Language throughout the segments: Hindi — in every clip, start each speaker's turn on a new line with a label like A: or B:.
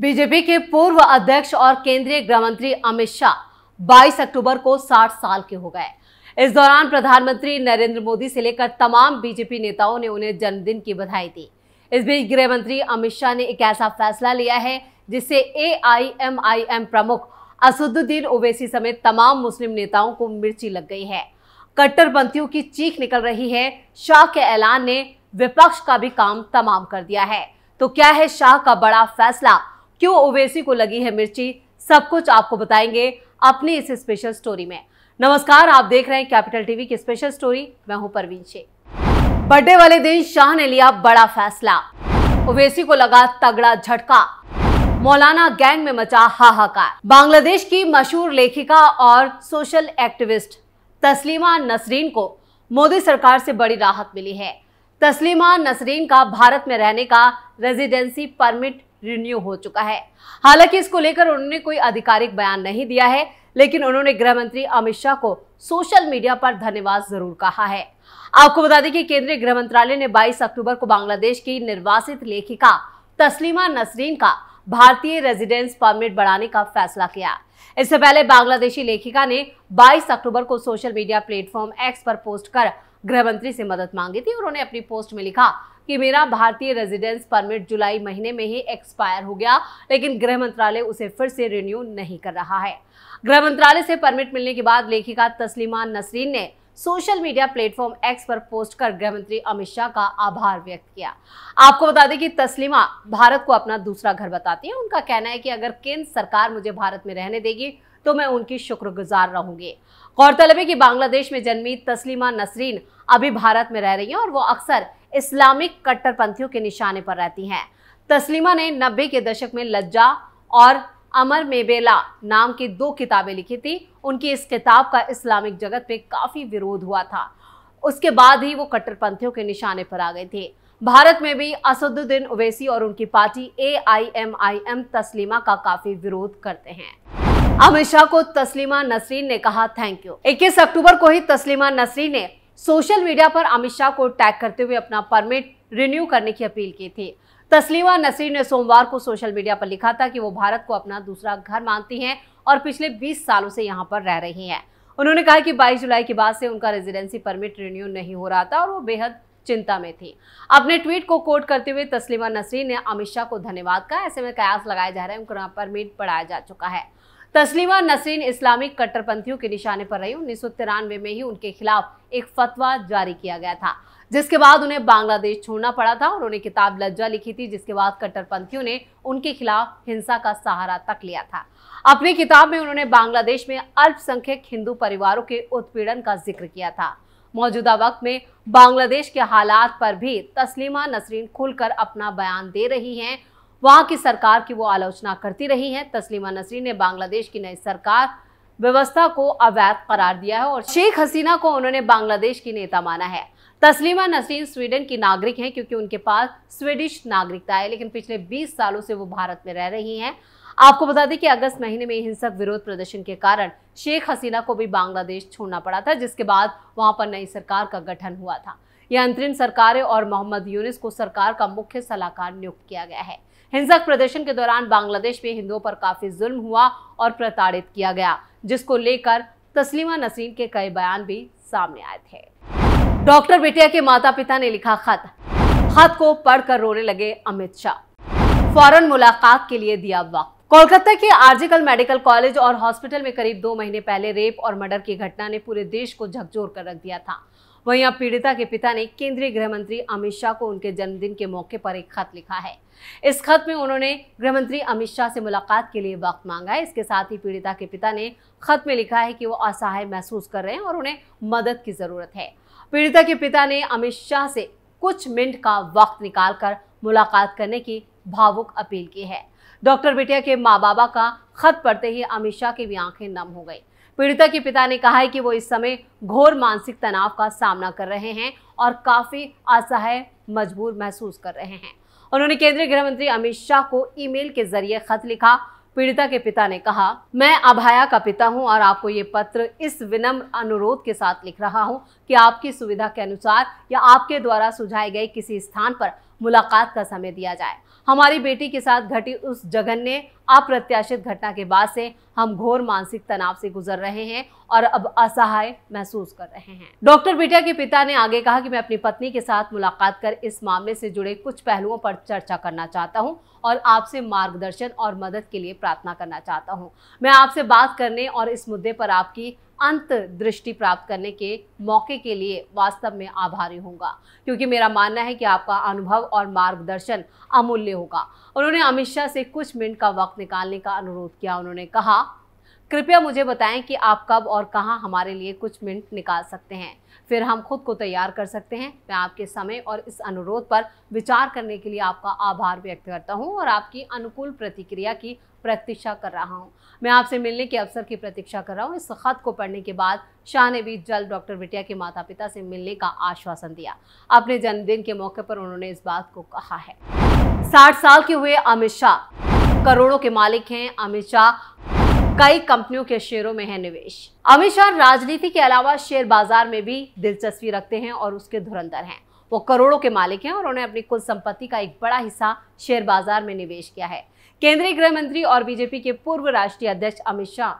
A: बीजेपी के पूर्व अध्यक्ष और केंद्रीय गृह मंत्री अमित शाह 22 अक्टूबर को 60 साल के हो गए। इस दौरान प्रधानमंत्री नरेंद्र मोदी से लेकर तमाम बीजेपी नेताओं ने उन्हें जन्मदिन की बधाई दी। इस बीच गृह मंत्री अमित शाह ने एक ऐसा फैसला लिया है जिससे AIMIM प्रमुख असदुद्दीन ओवैसी समेत तमाम मुस्लिम नेताओं को मिर्ची लग गई है। कट्टरपंथियों की चीख निकल रही है। शाह के ऐलान ने विपक्ष का भी काम तमाम कर दिया है। तो क्या है शाह का बड़ा फैसला, क्यों ओवैसी को लगी है मिर्ची, सब कुछ आपको बताएंगे अपनी इस स्पेशल स्टोरी में। नमस्कार, आप देख रहे हैं कैपिटल टीवी की स्पेशल स्टोरी। मैं हूं परवीन शेख। बर्थडे वाले दिन शाह ने लिया बड़ा फैसला, ओवैसी को लगा तगड़ा झटका, मौलाना गैंग में मचा हाहाकार। बांग्लादेश की मशहूर लेखिका और सोशल एक्टिविस्ट तस्लीमा नसरीन को मोदी सरकार से बड़ी राहत मिली है। तस्लीमा नसरीन का भारत में रहने का रेजिडेंसी परमिट रिन्यू हो चुका है। हालांकि इसको लेकर उन्होंने कोई आधिकारिक बयान नहीं दिया है, लेकिन उन्होंने गृह मंत्री अमित शाह को सोशल मीडिया पर धन्यवाद जरूर कहा है। आपको बता दें कि केंद्रीय गृह मंत्रालय ने 22 अक्टूबर को बांग्लादेश की निर्वासित लेखिका तस्लीमा नसरीन का भारतीय रेजिडेंस परमिट बढ़ाने का फैसला किया। इससे पहले बांग्लादेशी लेखिका ने 22 अक्टूबर को सोशल मीडिया प्लेटफॉर्म एक्स पर पोस्ट कर गृह मंत्री से मदद मांगी थी। उन्होंने अपनी पोस्ट में लिखा कि मेरा भारतीय रेजिडेंस परमिट जुलाई महीने में ही एक्सपायर हो गया, लेकिन गृह मंत्रालय उसे फिर से रिन्यू नहीं कर रहा है। गृह मंत्रालय से परमिट मिलने के बाद लेखिका तस्लीमा नसरीन ने सोशल मीडिया प्लेटफॉर्म एक्स पर पोस्ट कर गृह मंत्री अमित शाह का आभार व्यक्त किया। आपको बता दें कि तस्लीमा भारत को अपना दूसरा घर बताती है। उनका कहना है कि अगर केंद्र सरकार मुझे भारत में रहने देगी तो मैं उनकी शुक्रगुजार रहूंगी। गौरतलब है कि बांग्लादेश में जन्मी तस्लीमा नसरीन अभी भारत में रह रही हैं और वो अक्सर इस्लामिक कट्टरपंथियों के निशाने पर रहती हैं। तस्लीमा ने 90 के दशक में लज्जा और अमर में बेला नाम की 2 किताबें लिखी थी। उनकी इस किताब का इस्लामिक जगत पे काफी विरोध हुआ था। उसके बाद ही वो कट्टरपंथियों के निशाने पर आ गए थे। भारत में भी असदुद्दीन ओवैसी और उनकी पार्टी AIMIM तस्लीमा का काफी विरोध करते हैं। अमित शाह को तस्लीमा नसरीन ने कहा थैंक यू। 21 अक्टूबर को ही तस्लीमा नसरीन ने सोशल मीडिया पर अमित शाह को टैग करते हुए अपना परमिट रिन्यू करने की अपील की थी। तस्लीमा नसरीन ने सोमवार को सोशल मीडिया पर लिखा था कि वो भारत को अपना दूसरा घर मानती हैं और पिछले 20 सालों से यहाँ पर रह रही हैं। उन्होंने कहा कि 22 जुलाई के बाद से उनका रेजिडेंसी परमिट रिन्यू नहीं हो रहा था और वो बेहद चिंता में थी। अपने ट्वीट को कोट करते हुए तस्लीमा नसरीन ने अमित शाह को धन्यवाद कहा। ऐसे में कयास लगाए जा रहे हैं उनका परमिट बढ़ाया जा चुका है। तस्लीमा नसरीन इस्लामिक कट्टरपंथियों के निशाने पर रही। 1993 में ही उनके खिलाफ एक फतवा जारी किया गया था, जिसके बाद उन्हें बांग्लादेश छोड़ना पड़ा था। उन्होंने किताब लज्जा लिखी थी, जिसके बाद कट्टरपंथियों ने उनके खिलाफ हिंसा का सहारा तक लिया था। अपनी किताब में उन्होंने बांग्लादेश में अल्पसंख्यक हिंदू परिवारों के उत्पीड़न का जिक्र किया था। मौजूदा वक्त में बांग्लादेश के हालात पर भी तस्लीमा नसरीन खुलकर अपना बयान दे रही हैं। वहां की सरकार की वो आलोचना करती रही हैं। तस्लीमा नसरीन ने बांग्लादेश की नई सरकार व्यवस्था को अवैध करार दिया है और शेख हसीना को उन्होंने बांग्लादेश की नेता माना है। तस्लीमा नसरीन स्वीडन की नागरिक हैं क्योंकि उनके पास स्वीडिश नागरिकता है, लेकिन पिछले 20 सालों से वो भारत में रह रही हैं। आपको बता दें कि अगस्त महीने में हिंसक विरोध प्रदर्शन के कारण शेख हसीना को भी बांग्लादेश छोड़ना पड़ा था, जिसके बाद वहां पर नई सरकार का गठन हुआ था। यह अंतरिम सरकार है और मोहम्मद यूनिस को सरकार का मुख्य सलाहकार नियुक्त किया गया है। हिंसक प्रदर्शन के दौरान बांग्लादेश में हिंदुओं पर काफी जुल्म हुआ और प्रताड़ित किया गया, जिसको लेकर तस्लीमा नसरीन के कई बयान भी सामने आए थे। डॉक्टर बिटिया के माता पिता ने लिखा खत को पढ़कर रोने लगे अमित शाह। फौरन मुलाकात के लिए दिया वक्त। कोलकाता के आरजीकर मेडिकल कॉलेज और हॉस्पिटल में करीब 2 महीने पहले रेप और मर्डर की घटना ने पूरे देश को झकझोर कर रख दिया था। वहीं अब पीड़िता के पिता ने केंद्रीय गृह मंत्री अमित शाह को उनके जन्मदिन के मौके पर एक खत लिखा है। इस खत में उन्होंने गृह मंत्री अमित शाह से मुलाकात के लिए वक्त मांगा है। इसके साथ ही पीड़िता के पिता ने खत में लिखा है कि वो असहाय महसूस कर रहे हैं और उन्हें मदद की जरूरत है। पीड़िता के पिता ने अमित शाह से कुछ मिनट का वक्त निकालकर मुलाकात करने की भावुक अपील की है। डॉक्टर बिटिया के माँ बाबा का खत पढ़ते ही अमित शाह की भी आंखें नम हो गई। पीड़िता के पिता ने कहा है कि वो इस समय घोर मानसिक तनाव का सामना कर रहे हैं और काफी असहाय मजबूर महसूस कर रहे हैं। उन्होंने केंद्रीय गृह मंत्री अमित शाह को ईमेल के जरिए खत लिखा। पीड़िता के पिता ने कहा, मैं अभाया का पिता हूं और आपको ये पत्र इस विनम्र अनुरोध के साथ लिख रहा हूं कि आपकी सुविधा के अनुसार या आपके द्वारा सुझाए गए किसी स्थान पर मुलाकात का समय दिया जाए। हमारी बेटी के साथ घटी उस जघन्य अप्रत्याशित घटना के बाद से हम घोर मानसिक तनाव से गुजर रहे हैं और अब असहाय महसूस कर रहे हैं। डॉक्टर बिटिया के पिता ने आगे कहा कि मैं अपनी पत्नी के साथ मुलाकात कर इस मामले से जुड़े कुछ पहलुओं पर चर्चा करना चाहता हूं और आपसे मार्गदर्शन और मदद के लिए प्रार्थना करना चाहता हूं। मैं आपसे बात करने और इस मुद्दे पर आपकी अंतर्दृष्टि प्राप्त करने के मौके के लिए वास्तव में आभारी होऊंगा, क्योंकि मेरा मानना है कि आपका अनुभव और मार्गदर्शन अमूल्य होगा। उन्होंने अमित शाह से कुछ मिनट का वक्त निकालने का अनुरोध किया। उन्होंने कहा, कृपया मुझे बताएं कि आप कब और कहां हमारे लिए कुछ मिनट निकाल सकते हैं, फिर हम खुद को तैयार कर सकते हैं। मैं आपके समय और इस अनुरोध पर विचार करने के लिए आपका आभार व्यक्त करता हूं और आपकी अनुकूल प्रतिक्रिया की प्रतीक्षा कर रहा हूं। मैं आपसे मिलने के अवसर की प्रतीक्षा कर रहा हूं। इस खत को पढ़ने के बाद शाह ने भी जल्द डॉक्टर बिटिया के माता पिता से मिलने का आश्वासन दिया। अपने जन्मदिन के मौके पर उन्होंने इस बात को कहा है। 60 साल के हुए अमित शाह करोड़ों के मालिक हैं। अमित शाह कई कंपनियों के शेयरों में है निवेश। अमित शाह राजनीति के अलावा शेयर बाजार में भी दिलचस्पी रखते हैं और उसके धुरंधर हैं। वो करोड़ों के मालिक हैं और उन्होंने अपनी कुल संपत्ति का एक बड़ा हिस्सा शेयर बाजार में निवेश किया है। केंद्रीय गृह मंत्री और बीजेपी के पूर्व राष्ट्रीय अध्यक्ष अमित शाह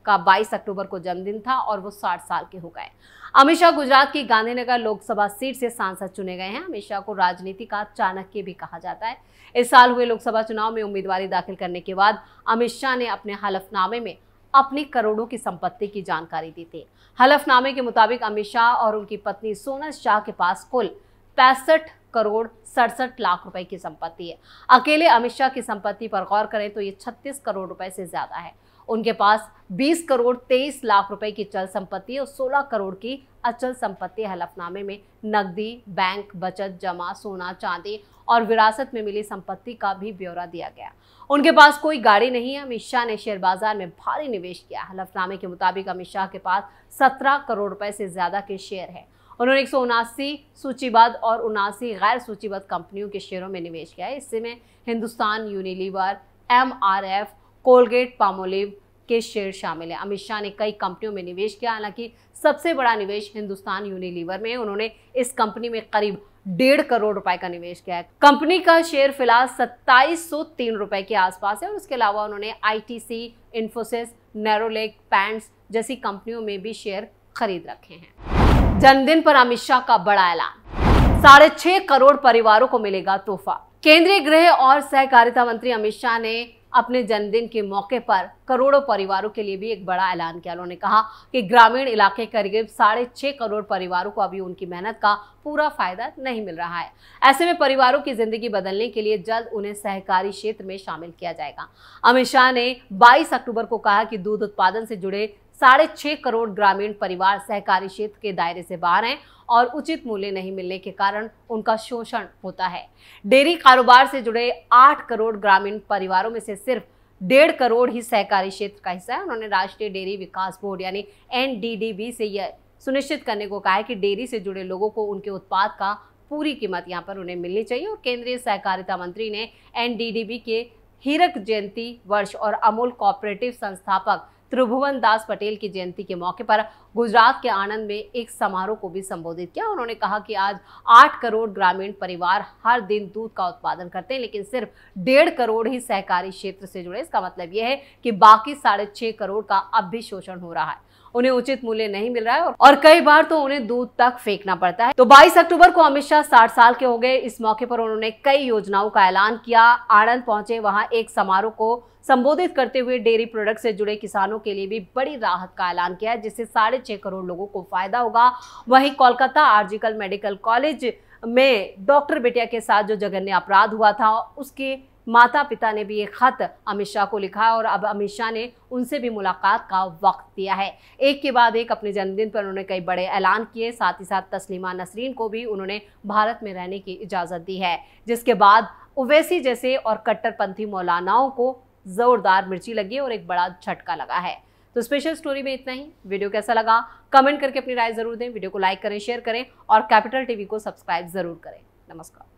A: का 22 अक्टूबर को जन्मदिन था और वो 60 साल के हो गए। अमित शाह गुजरात की गांधीनगर लोकसभा सीट से सांसद चुने गए हैं। अमित शाह को राजनीति का चाणक्य भी कहा जाता है। इस साल हुए लोकसभा चुनाव में उम्मीदवारी दाखिल करने के बाद अमित शाह ने अपने हलफनामे में अपनी करोड़ों की संपत्ति की जानकारी दी थी। हलफनामे के मुताबिक अमित शाह और उनकी पत्नी सोनल शाह के पास कुल 65 करोड़ 67 लाख रुपए की संपत्ति है। अकेले अमित शाह की संपत्ति पर गौर करें तो ये 36 करोड़ रुपए से ज्यादा है। उनके पास 20 करोड़ 23 लाख रुपए की चल संपत्ति और 16 करोड़ की अचल संपत्ति। हलफनामे में नकदी, बैंक, बचत, जमा, सोना, चांदी और विरासत में मिली संपत्ति का भी ब्यौरा दिया गया। उनके पास कोई गाड़ी नहीं है। अमित शाह ने शेयर बाजार में भारी निवेश किया। हलफनामे के मुताबिक अमित शाह के पास 17 करोड़ रुपए से ज्यादा के शेयर है। उन्होंने 179 सूचीबद्ध और 79 गैर सूचीबद्ध कंपनियों के शेयरों में निवेश किया है। इसमें Hindustan Unilever, MRF, Colgate Palmolive के शेयर शामिल है। अमित शाह ने कई कंपनियों में निवेश किया। हालांकि सबसे बड़ा निवेश हिंदुस्तान यूनिलीवर में है। उन्होंने इस कंपनी में करीब 1.5 करोड़ रुपए का निवेश किया है। कंपनी का शेयर फिलहाल 2703 रुपए के आसपास है और उसके अलावा उन्होंने ITC, इन्फोसिस, नेरोलेक, पैंट्स जैसी कंपनियों में भी शेयर खरीद रखे हैं। जन्मदिन पर अमित शाह का बड़ा ऐलान, 6.5 करोड़ परिवारों को मिलेगा तोहफा। केंद्रीय गृह और सहकारिता मंत्री अमित शाह ने अपने जन्मदिन के मौके पर करोड़ों परिवारों के लिए भी एक बड़ा ऐलान किया। उन्होंने कहा कि ग्रामीण इलाके करीब 6.5 करोड़ परिवारों को अभी उनकी मेहनत का पूरा फायदा नहीं मिल रहा है। ऐसे में परिवारों की जिंदगी बदलने के लिए जल्द उन्हें सहकारी क्षेत्र में शामिल किया जाएगा। अमित शाह ने 22 अक्टूबर को कहा कि दूध उत्पादन से जुड़े 6.5 करोड़ ग्रामीण परिवार सहकारी क्षेत्र के दायरे से बाहर हैं और उचित मूल्य नहीं मिलने के कारण उनका शोषण होता है। डेयरी कारोबार से जुड़े 8 करोड़ ग्रामीण परिवारों में से सिर्फ 1.5 करोड़ ही सहकारी क्षेत्र का हिस्सा है। उन्होंने राष्ट्रीय डेयरी विकास बोर्ड यानी NDDB से यह सुनिश्चित करने को कहा है कि डेयरी से जुड़े लोगों को उनके उत्पाद का पूरी कीमत यहाँ पर उन्हें मिलनी चाहिए। और केंद्रीय सहकारिता मंत्री ने NDDB के हीरक जयंती वर्ष और अमूल कोऑपरेटिव संस्थापक त्रिभुवन दास पटेल की जयंती के मौके पर गुजरात के आणंद में एक समारोह को भी संबोधित किया। उन्होंने कहा कि आज 8 करोड़ ग्रामीण परिवार हर दिन दूध का उत्पादन करते हैं, लेकिन सिर्फ 1.5 करोड़ ही सहकारी क्षेत्र से जुड़े। इसका मतलब यह है कि बाकी 6.5 करोड़ का अब भी शोषण हो रहा है। उन्हें उचित मूल्य नहीं मिल रहा है और कई बार तो उन्हें दूध तक फेंकना पड़ता है। तो 22 अक्टूबर को अमित शाह 60 साल के हो गए। इस मौके पर उन्होंने कई योजनाओं का ऐलान किया। आणंद पहुंचे, वहां एक समारोह को संबोधित करते हुए डेयरी प्रोडक्ट से जुड़े किसानों के लिए भी बड़ी राहत का ऐलान किया, जिससे 6.5 करोड़ लोगों को फायदा होगा। वहीं कोलकाता आरजीकर मेडिकल कॉलेज में डॉक्टर बिटिया के साथ जो जघन्य अपराध हुआ था, उसके माता पिता ने भी एक खत अमित शाह को लिखा और अब अमित शाह ने उनसे भी मुलाकात का वक्त दिया है। एक के बाद एक अपने जन्मदिन पर उन्होंने कई बड़े ऐलान किए। साथ ही साथ तस्लीमा नसरीन को भी उन्होंने भारत में रहने की इजाज़त दी है, जिसके बाद ओवैसी जैसे और कट्टरपंथी मौलानाओं को जोरदार मिर्ची लगी और एक बड़ा झटका लगा है। तो स्पेशल स्टोरी में इतना ही। वीडियो कैसा लगा कमेंट करके अपनी राय जरूर दें। वीडियो को लाइक करें, शेयर करें और कैपिटल टीवी को सब्सक्राइब जरूर करें। नमस्कार।